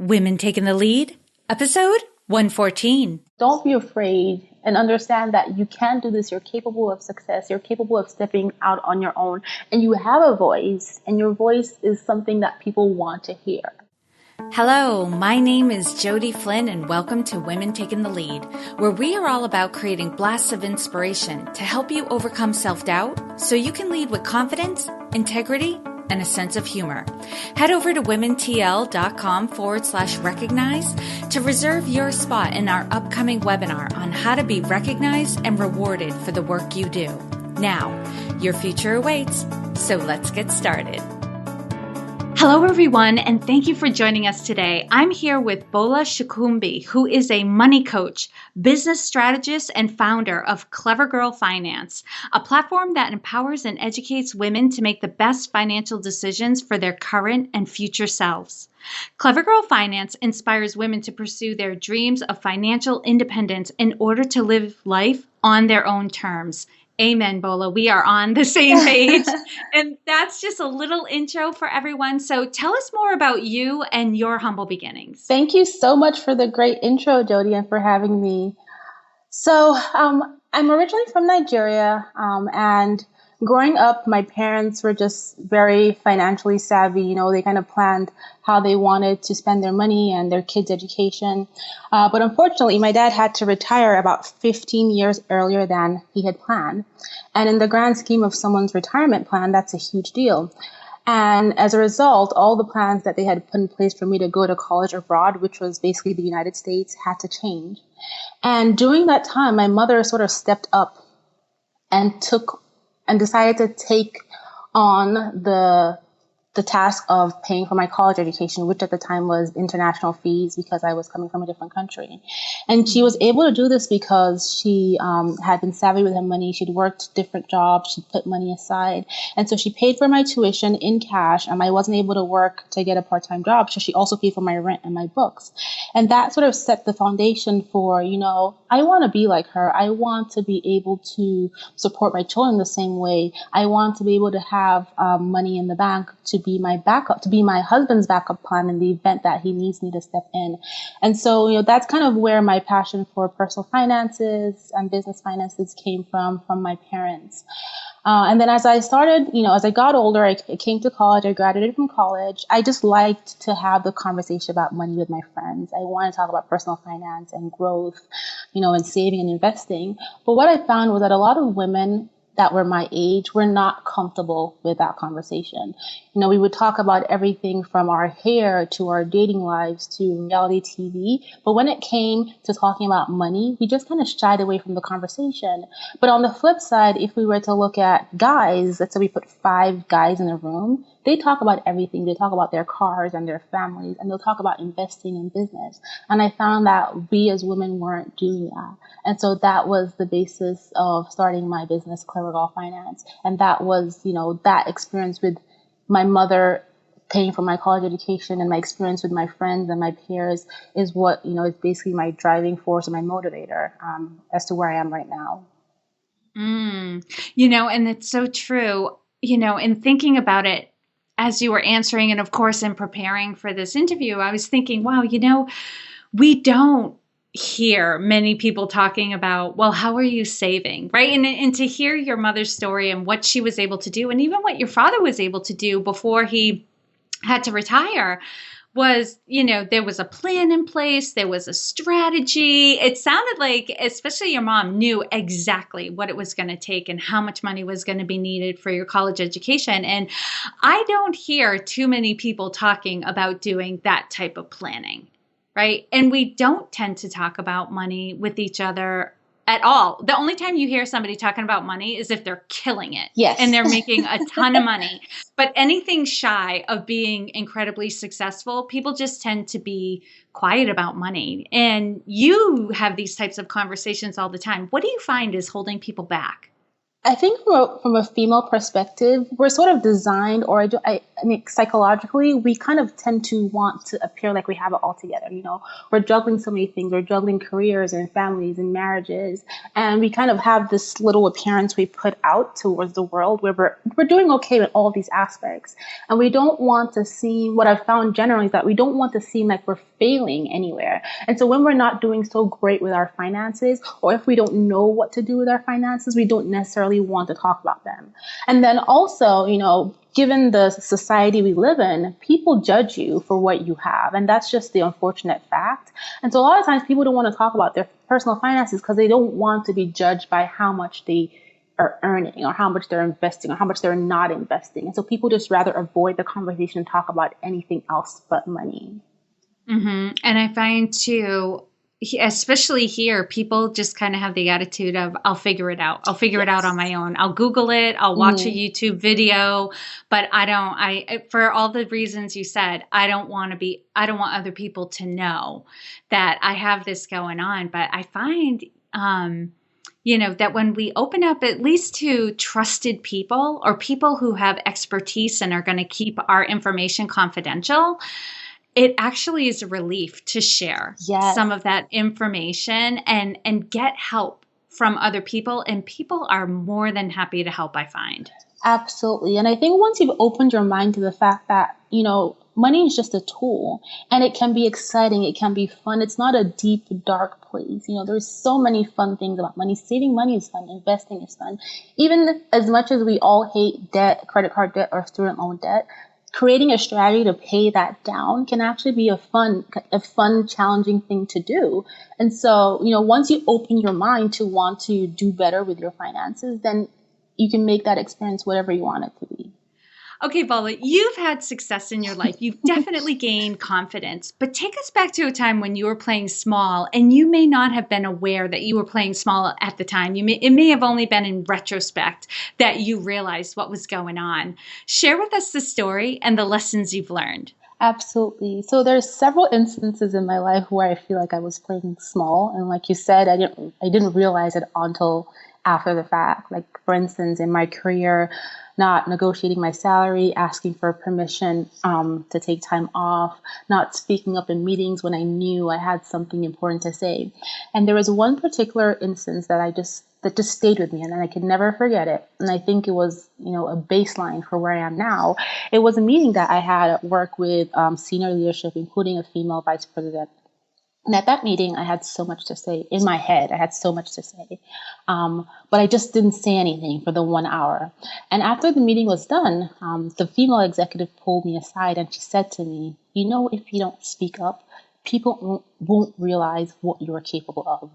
Women Taking the Lead, episode 114. Don't be afraid and understand that you can do this. You're capable of success. You're capable of stepping out on your own. And you have a voice, and your voice is something that people want to hear. Hello, my name is Jody Flynn, and welcome to Women Taking the Lead, where we are all about creating blasts of inspiration to help you overcome self-doubt so you can lead with confidence, integrity, and a sense of humor. Head over to womentl.com/recognize to reserve your spot in our upcoming webinar on how to be recognized and rewarded for the work you do. Now, your future awaits, so let's get started. Hello, everyone, and thank you for joining us today. I'm here with Bola Sokunbi, who is a money coach, business strategist, and founder of Clever Girl Finance, a platform that empowers and educates women to make the best financial decisions for their current and future selves. Clever Girl Finance inspires women to pursue their dreams of financial independence in order to live life on their own terms. Amen, Bola. We are on the same page. And that's just a little intro for everyone. So tell us more about you and your humble beginnings. Thank you so much for the great intro, Jody, and for having me. So I'm originally from Nigeria, and growing up, my parents were just very financially savvy. You know, they kind of planned how they wanted to spend their money and their kids' education. But unfortunately, my dad had to retire about 15 years earlier than he had planned. And in the grand scheme of someone's retirement plan, that's a huge deal. And as a result, all the plans that they had put in place for me to go to college abroad, which was basically the United States, had to change. And during that time, my mother sort of stepped up and decided to take on the task of paying for my college education, which at the time was international fees because I was coming from a different country. And she was able to do this because she had been savvy with her money. She'd worked different jobs. She'd put money aside. And so she paid for my tuition in cash. I wasn't able to work to get a part-time job. So she also paid for my rent and my books. And that sort of set the foundation for, I want to be like her. I want to be able to support my children the same way. I want to be able to have money in the bank to be my backup, to be my husband's backup plan in the event that he needs me to step in. And so, that's kind of where my passion for personal finances and business finances came from my parents. And then as I started, as I got older, I came to college, I graduated from college. I just liked to have the conversation about money with my friends. I want to talk about personal finance and growth, and saving and investing. But what I found was that a lot of women that were my age were not comfortable with that conversation. We would talk about everything from our hair to our dating lives to reality TV. But when it came to talking about money, we just kind of shied away from the conversation. But on the flip side, if we were to look at guys, let's say we put 5 guys in a room, they talk about everything. They talk about their cars and their families, and they'll talk about investing in business. And I found that we as women weren't doing that. And so that was the basis of starting my business, Clever Girl Finance. And that was, that experience with my mother paying for my college education and my experience with my friends and my peers is what, is basically my driving force and my motivator as to where I am right now. And it's so true, in thinking about it, as you were answering, and of course, in preparing for this interview, I was thinking, wow, we don't hear many people talking about, well, how are you saving, right? And to hear your mother's story and what she was able to do, and even what your father was able to do before he had to retire, was, there was a plan in place, there was a strategy. It sounded like, especially your mom knew exactly what it was going to take and how much money was going to be needed for your college education. And I don't hear too many people talking about doing that type of planning, right? And we don't tend to talk about money with each other at all. The only time you hear somebody talking about money is if they're killing it. Yes. And they're making a ton of money. But anything shy of being incredibly successful, people just tend to be quiet about money. And you have these types of conversations all the time. What do you find is holding people back? I think from a female perspective, we're sort of designed, or I mean, psychologically, we kind of tend to want to appear like we have it all together. You know, we're juggling so many things. We're juggling careers and families and marriages, and we kind of have this little appearance we put out towards the world where we're doing okay with all these aspects, and we don't want to seem. What I've found generally is that we don't want to seem like we're failing anywhere. And so when we're not doing so great with our finances, or if we don't know what to do with our finances, we don't necessarily want to talk about them. And then also, you know, given the society we live in, people judge you for what you have. And that's just the unfortunate fact. And so a lot of times people don't want to talk about their personal finances because they don't want to be judged by how much they are earning or how much they're investing or how much they're not investing. And so people just rather avoid the conversation and talk about anything else but money. And I find too, especially here, people just kind of have the attitude of, I'll figure it out. I'll figure it out on Yes. my own. I'll Google it. I'll watch a Mm, YouTube video, but for all the reasons you said, I don't want other people to know that I have this going on. But I find, that when we open up at least to trusted people or people who have expertise and are going to keep our information confidential, it actually is a relief to share yes. some of that information and get help from other people. And people are more than happy to help, I find. Absolutely. And I think once you've opened your mind to the fact that, you know, money is just a tool and it can be exciting, it can be fun. It's not a deep, dark place. You know, there's so many fun things about money. Saving money is fun, investing is fun. Even as much as we all hate debt, credit card debt or student loan debt, creating a strategy to pay that down can actually be a fun, challenging thing to do. And so, you know, once you open your mind to want to do better with your finances, then you can make that experience whatever you want it to be. Okay, Bola, you've had success in your life. You've definitely gained confidence. But take us back to a time when you were playing small and you may not have been aware that you were playing small at the time. It may have only been in retrospect that you realized what was going on. Share with us the story and the lessons you've learned. Absolutely. So there's several instances in my life where I feel like I was playing small, and like you said, I didn't realize it until after the fact. Like for instance, in my career, not negotiating my salary, asking for permission to take time off, not speaking up in meetings when I knew I had something important to say. And there was one particular instance that just stayed with me, and I could never forget it. And I think it was, you know, a baseline for where I am now. It was a meeting that I had at work with senior leadership, including a female vice president. And at that meeting, I had so much to say in my head. I had so much to say. But I just didn't say anything for the 1 hour. And after the meeting was done, the female executive pulled me aside and she said to me, you know, if you don't speak up, people won't realize what you're capable of.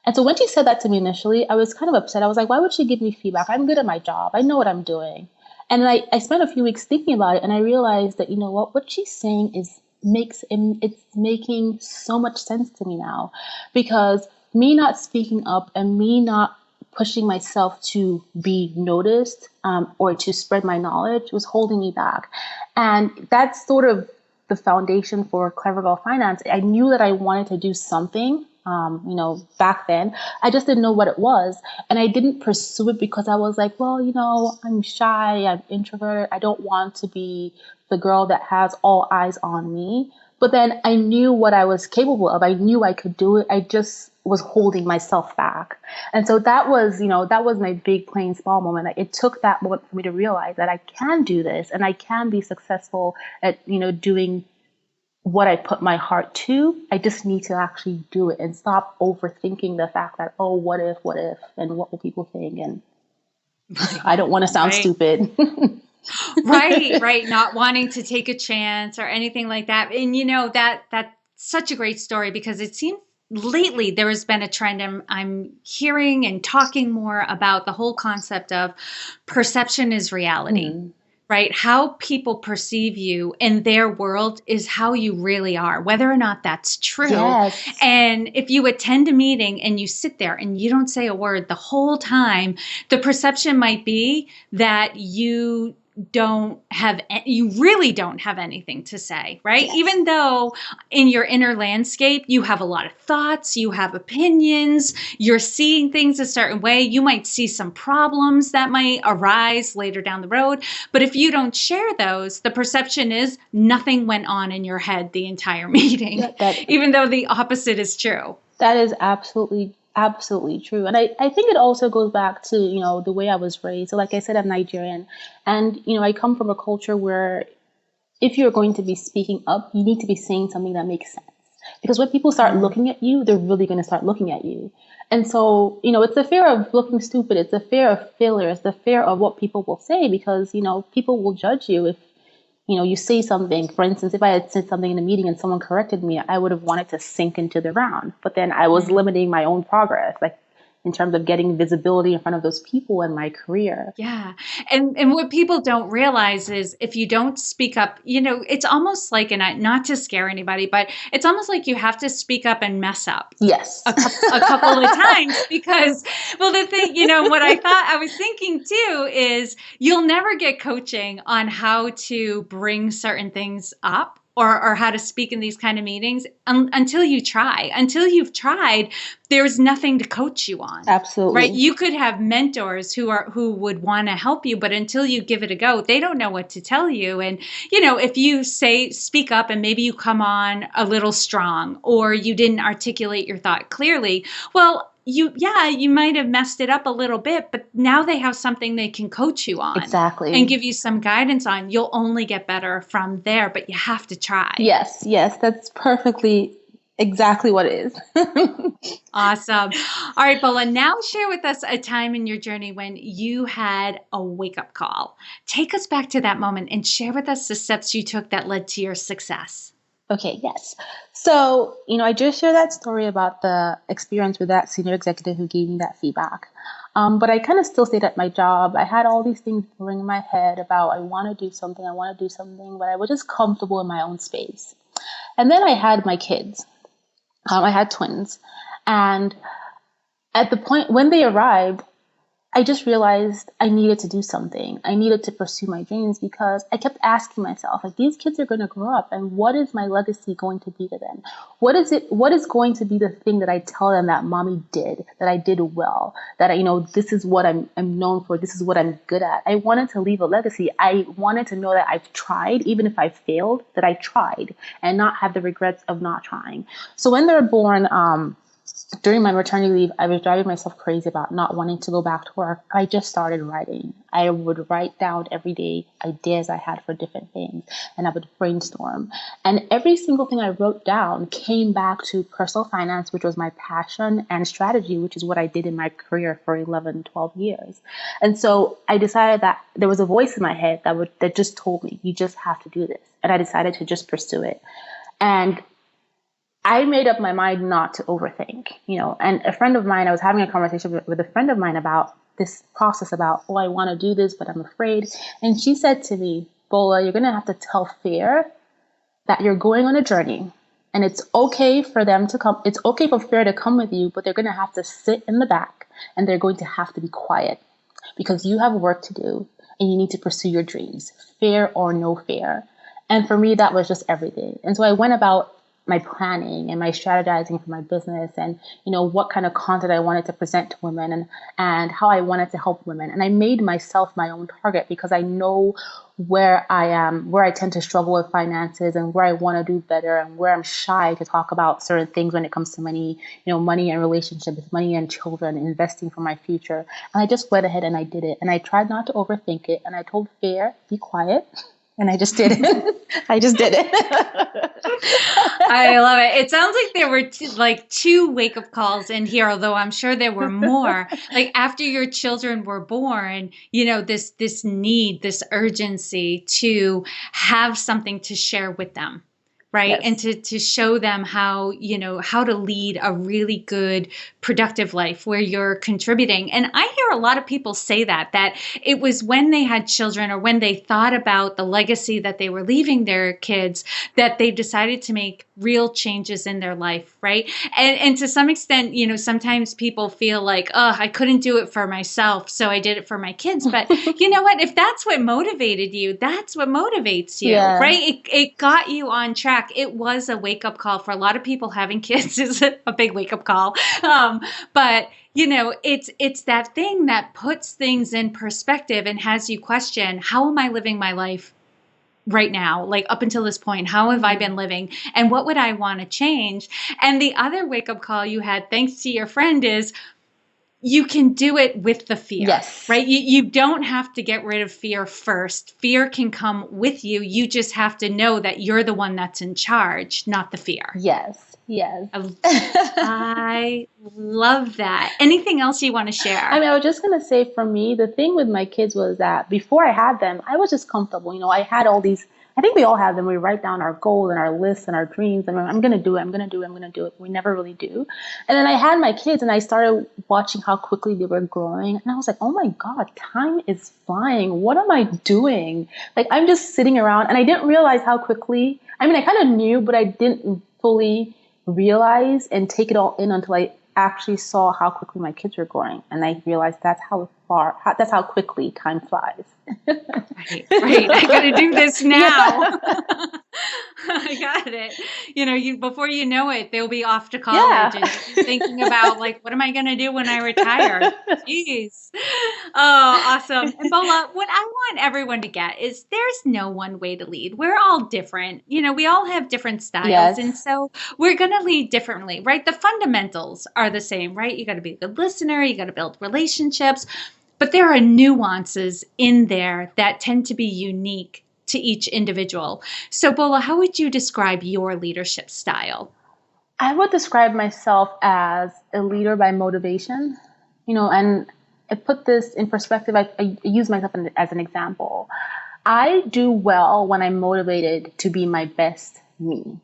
And so when she said that to me initially, I was kind of upset. I was like, why would she give me feedback? I'm good at my job. I know what I'm doing. And I spent a few weeks thinking about it and I realized that, you know what she's saying it's making so much sense to me now, because me not speaking up and me not pushing myself to be noticed or to spread my knowledge was holding me back. And that's sort of the foundation for Clever Girl Finance. I knew that I wanted to do something, back then. I just didn't know what it was. And I didn't pursue it because I was like, well, you know, I'm shy, I'm introverted. I don't want to be the girl that has all eyes on me. But then I knew what I was capable of. I knew I could do it. I just was holding myself back. And so that was my big playing small moment. Like, it took that moment for me to realize that I can do this and I can be successful at, doing what I put my heart to. I just need to actually do it and stop overthinking the fact that, oh, what if, and what will people think? And I don't want to sound Right. stupid. Right. Not wanting to take a chance or anything like that. And that's such a great story, because it seems lately there has been a trend. I'm hearing and talking more about the whole concept of perception is reality. Mm. Right? How people perceive you in their world is how you really are, whether or not that's true. Yes. And if you attend a meeting and you sit there and you don't say a word the whole time, the perception might be that you you really don't have anything to say, right? Yes. Even though in your inner landscape, you have a lot of thoughts, you have opinions, you're seeing things a certain way. You might see some problems that might arise later down the road. But if you don't share those, the perception is nothing went on in your head the entire meeting, even though the opposite is true. That is absolutely true. And I think it also goes back to, the way I was raised. So like I said, I'm Nigerian. And, I come from a culture where if you're going to be speaking up, you need to be saying something that makes sense. Because when people start looking at you, they're really going to start looking at you. And so, it's the fear of looking stupid. It's the fear of failure. It's the fear of what people will say because, people will judge you if, you say something. For instance, if I had said something in a meeting and someone corrected me, I would have wanted to sink into the ground. But then I was limiting my own progress, like in terms of getting visibility in front of those people in my career. Yeah. And what people don't realize is if you don't speak up, it's almost like, and not to scare anybody, but it's almost like you have to speak up and mess up. Yes. A couple of times because, well, the thing, what I was thinking too is you'll never get coaching on how to bring certain things up or how to speak in these kind of meetings until you try. Until you've tried, there's nothing to coach you on. Absolutely. Right? You could have mentors who would want to help you, but until you give it a go, they don't know what to tell you. And, if you speak up and maybe you come on a little strong or you didn't articulate your thought clearly, well, you might have messed it up a little bit, but now they have something they can coach you on. Exactly. And give you some guidance on. You'll only get better from there, but you have to try. Yes, that's exactly what it is. Awesome. All right, Bola, now share with us a time in your journey when you had a wake-up call. Take us back to that moment and share with us the steps you took that led to your success. Okay, yes. So, I just shared that story about the experience with that senior executive who gave me that feedback. But I kind of still stayed at my job. I had all these things going in my head about I want to do something, but I was just comfortable in my own space. And then I had my kids. I had twins. And at the point when they arrived, I just realized I needed to do something. I needed to pursue my dreams because I kept asking myself, like, these kids are going to grow up and what is my legacy going to be to them? What is going to be the thing that I tell them that mommy did, that I did well, that this is what I'm known for. This is what I'm good at. I wanted to leave a legacy. I wanted to know that I've tried, even if I failed, that I tried and not have the regrets of not trying. So when they're born, during my maternity leave, I was driving myself crazy about not wanting to go back to work. I just started writing. I would write down every day ideas I had for different things, and I would brainstorm. And every single thing I wrote down came back to personal finance, which was my passion, and strategy, which is what I did in my career for 11, 12 years. And so I decided that there was a voice in my head that just told me, you just have to do this. And I decided to just pursue it. And I made up my mind not to overthink, and a friend of mine, I was having a conversation with a friend of mine about this process about, I want to do this, but I'm afraid. And she said to me, Bola, you're going to have to tell fear that you're going on a journey and it's okay for them to come. It's okay for fear to come with you, but they're going to have to sit in the back and they're going to have to be quiet because you have work to do and you need to pursue your dreams, fear or no fear. And for me, that was just everything. And so I went about my planning and my strategizing for my business and, what kind of content I wanted to present to women and how I wanted to help women. And I made myself my own target because I know where I am, where I tend to struggle with finances and where I want to do better and where I'm shy to talk about certain things when it comes to money, money and relationships, money and children, investing for my future. And I just went ahead and I did it. And I tried not to overthink it. And I told fear, be quiet. And I just did it. I just did it. I love it. It sounds like there were two wake-up calls in here, although I'm sure there were more. Like after your children were born, this need, this urgency to have something to share with them. right? And Yes. to show them how, how to lead a really good, productive life where you're contributing. And I hear a lot of people say that it was when they had children or when they thought about the legacy that they were leaving their kids that they decided to make real changes in their life, right? And to some extent, sometimes people feel like, oh, I couldn't do it for myself, so I did it for my kids. But you know what? If that's what motivated you, that's what motivates you, Yeah. right? It got you on track. It was a wake up call for a lot of people. Having kids is a big wake up call. But it's that thing that puts things in perspective and has you question, how am I living my life right now? Like up until this point, how have I been living and what would I want to change? And the other wake up call you had, thanks to your friend, is you can do it with the fear, Yes. right? You don't have to get rid of fear first. Fear can come with you. You just have to know that you're the one that's in charge, not the fear. Yes. Yes. I love that. Anything else you want to I share? mean, I was just gonna say, for me, the thing with my kids was that before I had them, I was just comfortable. I had all these. I think we all have them. We write down our goals and our lists and our dreams, and I'm gonna do it. I'm gonna do it. I'm gonna do it. We never really do. And then I had my kids, and I started watching how quickly they were growing, and I was like, oh my god, time is flying. What am I doing? Like, I'm just sitting around, and I didn't realize how quickly. I mean, I kind of knew, but I didn't fully realize and take it all in until I actually saw how quickly my kids were growing, and I realized that's how quickly time flies. Right. I got to do this now. Yeah. I got it. You before you know it, they'll be off to Yeah. college, and you'll be thinking about like, what am I going to do when I retire? Jeez. Oh, awesome. And Bola, what I want everyone to get is there's no one way to lead. We're all different. We all have different styles, and Yes. so we're going to lead differently, right? The fundamentals are the same, right? You got to be a good listener. You got to build relationships. But there are nuances in there that tend to be unique to each individual. So, Bola, how would you describe your leadership style? I would describe myself as a leader by motivation, and I put this in perspective. I use myself as an example. I do well when I'm motivated to be my best me.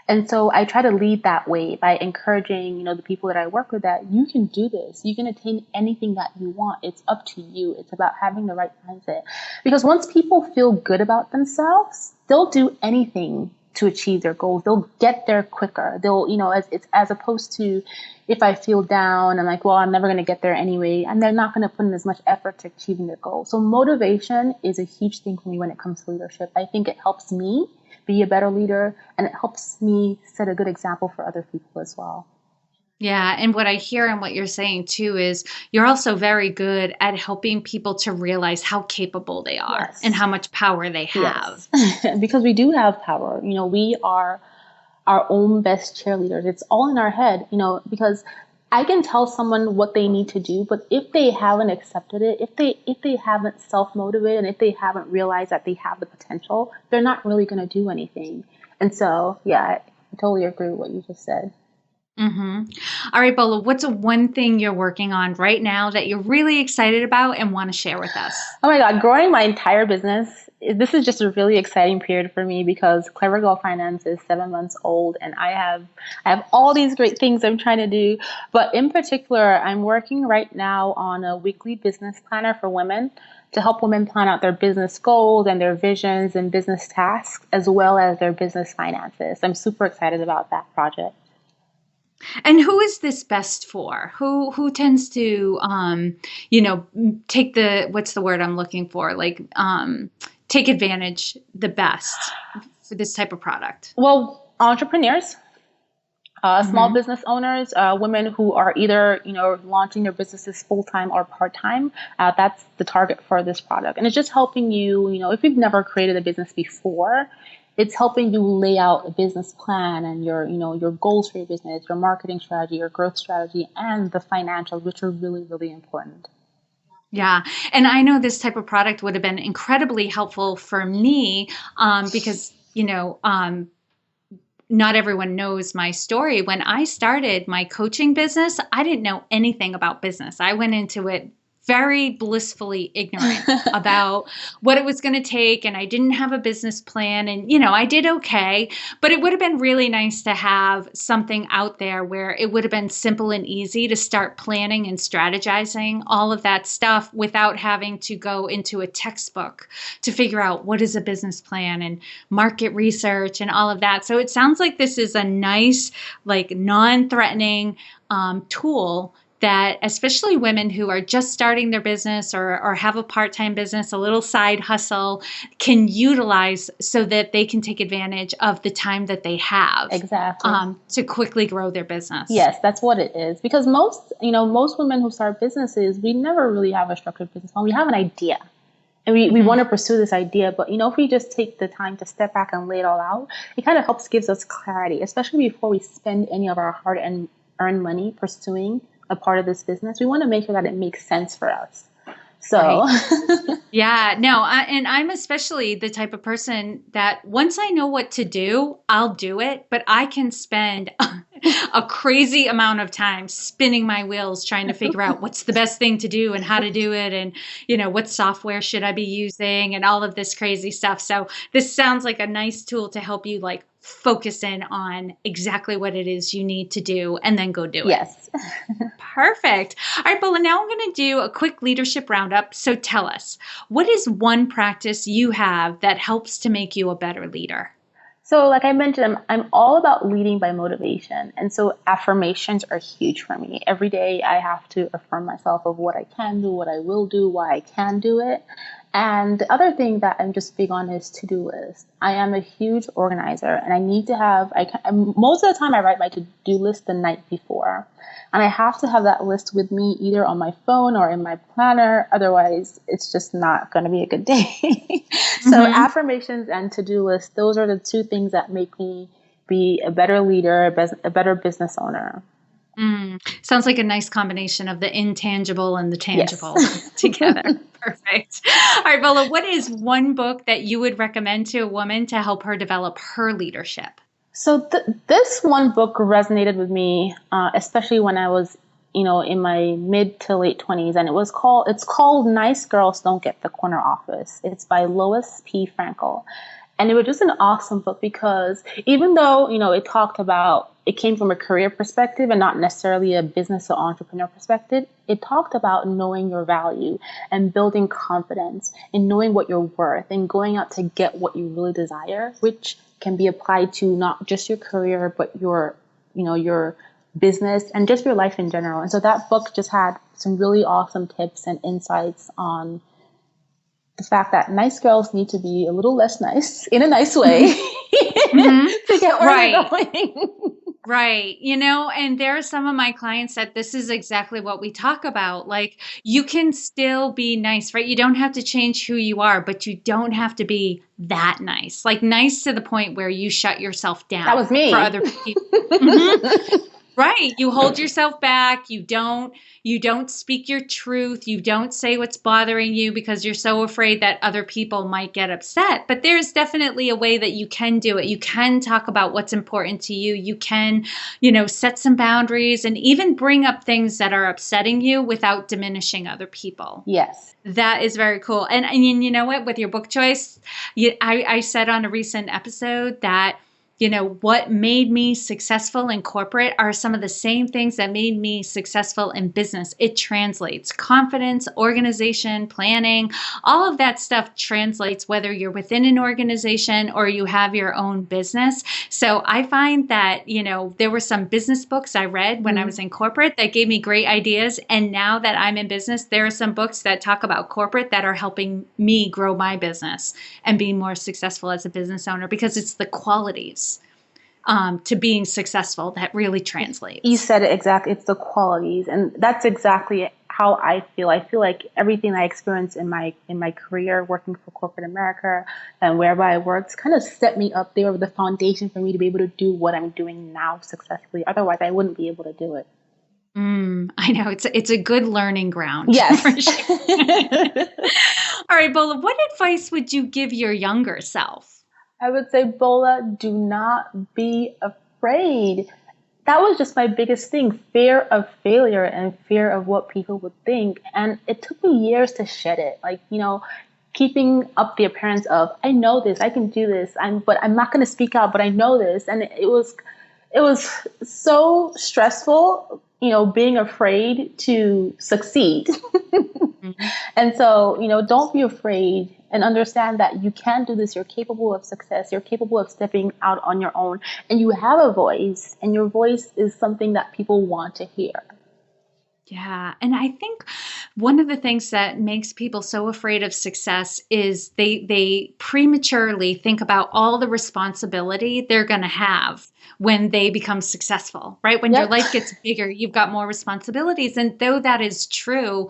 And so I try to lead that way by encouraging, the people that I work with, that you can do this. You can attain anything that you want. It's up to you. It's about having the right mindset. Because once people feel good about themselves, they'll do anything to achieve their goals. They'll get there quicker. They'll, as opposed to, if I feel down, I'm like, well, I'm never going to get there anyway. And they're not going to put in as much effort to achieving their goal. So motivation is a huge thing for me when it comes to leadership. I think it helps me be a better leader, and it helps me set a good example for other people as well. Yeah. And what I hear and what you're saying too is you're also very good at helping people to realize how capable they are and Yes. how much power they have. Yes. Because we do have power. We are our own best cheerleaders. It's all in our head, because I can tell someone what they need to do, but if they haven't accepted it, if they haven't self-motivated, and if they haven't realized that they have the potential, they're not really going to do anything. And so, yeah, I totally agree with what you just said. Mm-hmm. All right, Bola, what's one thing you're working on right now that you're really excited about and want to share with us? Oh my God, growing my entire business. This is just a really exciting period for me because Clever Girl Finance is 7 months old, and I have all these great things I'm trying to do. But in particular, I'm working right now on a weekly business planner for women to help women plan out their business goals and their visions and business tasks, as well as their business finances. I'm super excited about that project. And who is this best for? Who tends to take what's the word I'm looking for? Like take advantage the best for this type of product? Well, entrepreneurs, small Mm-hmm. business owners, women who are either launching their businesses full time or part time. That's the target for this product, and it's just helping you. If you've never created a business before, it's helping you lay out a business plan and your goals for your business, your marketing strategy, your growth strategy, and the financials, which are really really important. Yeah. And I know this type of product would have been incredibly helpful for me because, not everyone knows my story. When I started my coaching business, I didn't know anything about business. I went into it very blissfully ignorant about what it was going to take. And I didn't have a business plan. And, I did okay. But it would have been really nice to have something out there where it would have been simple and easy to start planning and strategizing all of that stuff without having to go into a textbook to figure out what is a business plan and market research and all of that. So it sounds like this is a nice, like non-threatening tool that especially women who are just starting their business or have a part-time business, a little side hustle, can utilize so that they can take advantage of the time that they have Exactly. To quickly grow their business. Yes, that's what it is. Because most women who start businesses, we never really have a structured business plan. We have an idea. And we want to pursue this idea. But, if we just take the time to step back and lay it all out, it kind of gives us clarity, especially before we spend any of our hard and earned money pursuing a part of this business. We want to make sure that it makes sense for us. So, right. Yeah, no, and I'm especially the type of person that once I know what to do, I'll do it, but I can spend a crazy amount of time spinning my wheels trying to figure out what's the best thing to do and how to do it. And, what software should I be using and all of this crazy stuff. So this sounds like a nice tool to help you like focus in on exactly what it is you need to do and then go do it. Yes. Perfect. All right, Bola, now I'm going to do a quick leadership roundup. So tell us, what is one practice you have that helps to make you a better leader? So like I mentioned, I'm all about leading by motivation. And so affirmations are huge for me. Every day I have to affirm myself of what I can do, what I will do, why I can do it. And the other thing that I'm just big on is to-do list. I am a huge organizer and I need to have, most of the time I write my to-do list the night before. And I have to have that list with me either on my phone or in my planner. Otherwise, it's just not going to be a good day. So affirmations and to-do lists, those are the two things that make me be a better leader, a better business owner. Sounds like a nice combination of the intangible and the tangible together. Perfect. All right, Bola, what is one book that you would recommend to a woman to help her develop her leadership? So this one book resonated with me, especially when I was, in my mid to late 20s, and it's called Nice Girls Don't Get the Corner Office. It's by Lois P. Frankel. And it was just an awesome book because even though, it came from a career perspective and not necessarily a business or entrepreneur perspective, it talked about knowing your value and building confidence and knowing what you're worth and going out to get what you really desire, which can be applied to not just your career, but your business and just your life in general. And so that book just had some really awesome tips and insights on the fact that nice girls need to be a little less nice in a nice way to get where they're going. Right. And there are some of my clients that this is exactly what we talk about. Like, you can still be nice, right? You don't have to change who you are, but you don't have to be that nice. Like, nice to the point where you shut yourself down. That was me. For other people. Right. You hold yourself back. You don't speak your truth. You don't say what's bothering you because you're so afraid that other people might get upset. But there's definitely a way that you can do it. You can talk about what's important to you. You can, set some boundaries and even bring up things that are upsetting you without diminishing other people. Yes. That is very cool. And you know what? With your book choice, I said on a recent episode that what made me successful in corporate are some of the same things that made me successful in business. It translates. Confidence, organization, planning, all of that stuff translates whether you're within an organization or you have your own business. So I find that, there were some business books I read when I was in corporate that gave me great ideas. And now that I'm in business, there are some books that talk about corporate that are helping me grow my business and be more successful as a business owner because it's the qualities to being successful that really translates. You said it exactly. It's the qualities. And that's exactly how I feel. I feel like everything I experienced in my career working for corporate America and wherever I worked kind of set me up. They were the foundation for me to be able to do what I'm doing now successfully. Otherwise, I wouldn't be able to do it. I know. It's a good learning ground. Yes. For sure. All right, Bola, what advice would you give your younger self? I would say, Bola, do not be afraid. that was just my biggest thing, fear of failure and fear of what people would think. And it took me years to shed it. Like, keeping up the appearance of, I know this, I can do this, but I'm not going to speak out, but I know this. And it was so stressful, being afraid to succeed. Mhm. And so, don't be afraid and understand that you can do this. You're capable of success. You're capable of stepping out on your own. And you have a voice, and your voice is something that people want to hear. Yeah. And I think one of the things that makes people so afraid of success is they prematurely think about all the responsibility they're going to have when they become successful, right? When your Yep. life gets bigger, you've got more responsibilities. And though that is true,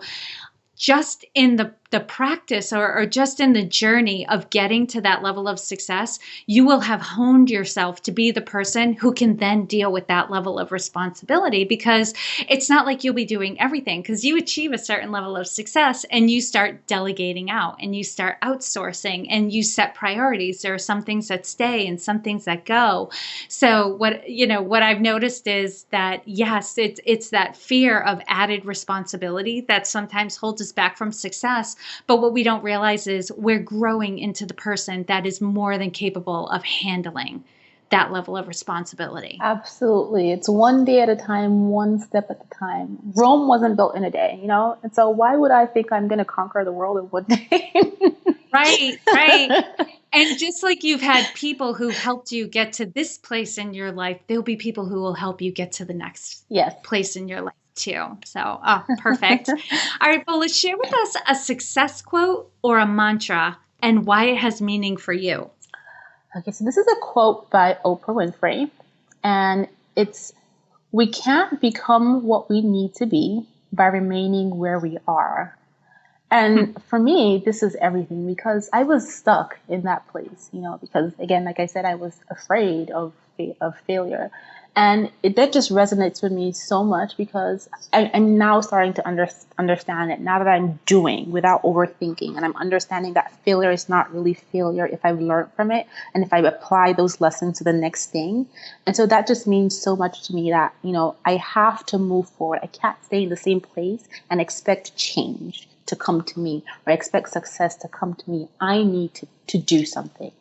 just in the practice or just in the journey of getting to that level of success, you will have honed yourself to be the person who can then deal with that level of responsibility, because it's not like you'll be doing everything, because you achieve a certain level of success and you start delegating out and you start outsourcing and you set priorities. There are some things that stay and some things that go. So what I've noticed is that, yes, it's that fear of added responsibility that sometimes holds us back from success. But what we don't realize is we're growing into the person that is more than capable of handling that level of responsibility. Absolutely. It's one day at a time, one step at a time. Rome wasn't built in a day, And so why would I think I'm going to conquer the world in one day? Right, right. And just like you've had people who helped you get to this place in your life, there'll be people who will help you get to the next Yes. place in your life too. So, perfect. All right, Bola, share with us a success quote or a mantra and why it has meaning for you. Okay, so this is a quote by Oprah Winfrey, and it's, we can't become what we need to be by remaining where we are. And for me, this is everything, because I was stuck in that place, because again, like I said, I was afraid of failure. And that just resonates with me so much, because I'm now starting to understand it now that I'm doing without overthinking. And I'm understanding that failure is not really failure if I've learned from it and if I apply those lessons to the next thing. And so that just means so much to me that, I have to move forward. I can't stay in the same place and expect change to come to me, or expect success to come to me. I need to do something.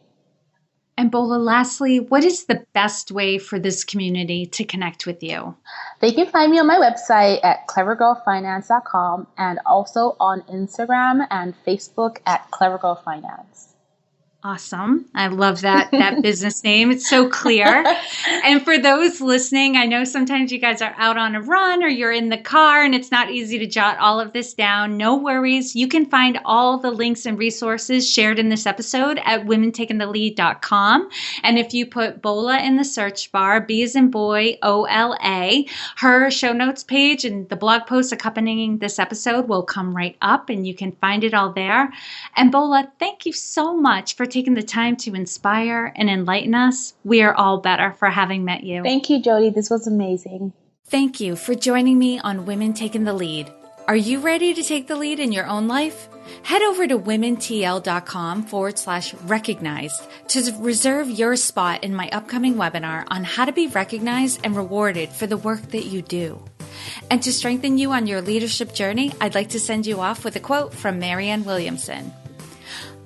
And Bola, lastly, what is the best way for this community to connect with you? They can find me on my website at clevergirlfinance.com, and also on Instagram and Facebook at clevergirlfinance. Awesome. I love that business name. It's so clear. And for those listening, I know sometimes you guys are out on a run or you're in the car and it's not easy to jot all of this down. No worries. You can find all the links and resources shared in this episode at womentakingthelead.com. And if you put Bola in the search bar, B as in boy, OLA, her show notes page and the blog post accompanying this episode will come right up and you can find it all there. And Bola, thank you so much for taking the time to inspire and enlighten us. We are all better for having met you. Thank you, Jody. This was amazing. Thank you for joining me on Women Taking the Lead. Are you ready to take the lead in your own life? Head over to womentl.com/recognized to reserve your spot in my upcoming webinar on how to be recognized and rewarded for the work that you do. And to strengthen you on your leadership journey, I'd like to send you off with a quote from Marianne Williamson.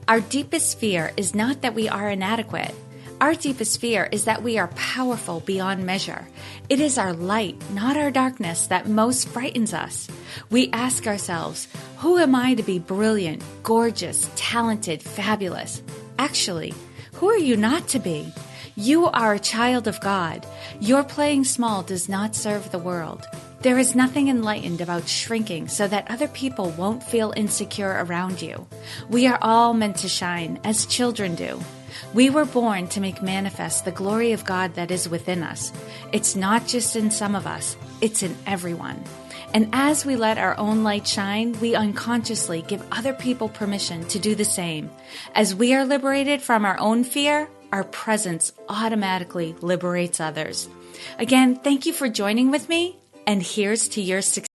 Our deepest fear is not that we are inadequate. Our deepest fear is that we are powerful beyond measure. It is our light, not our darkness, that most frightens us. We ask ourselves, who am I to be brilliant, gorgeous, talented, fabulous? Actually, who are you not to be? You are a child of God. Your playing small does not serve the world. There is nothing enlightened about shrinking so that other people won't feel insecure around you. We are all meant to shine, as children do. We were born to make manifest the glory of God that is within us. It's not just in some of us, it's in everyone. And as we let our own light shine, we unconsciously give other people permission to do the same. As we are liberated from our own fear, our presence automatically liberates others. Again, thank you for joining with me, and here's to your success.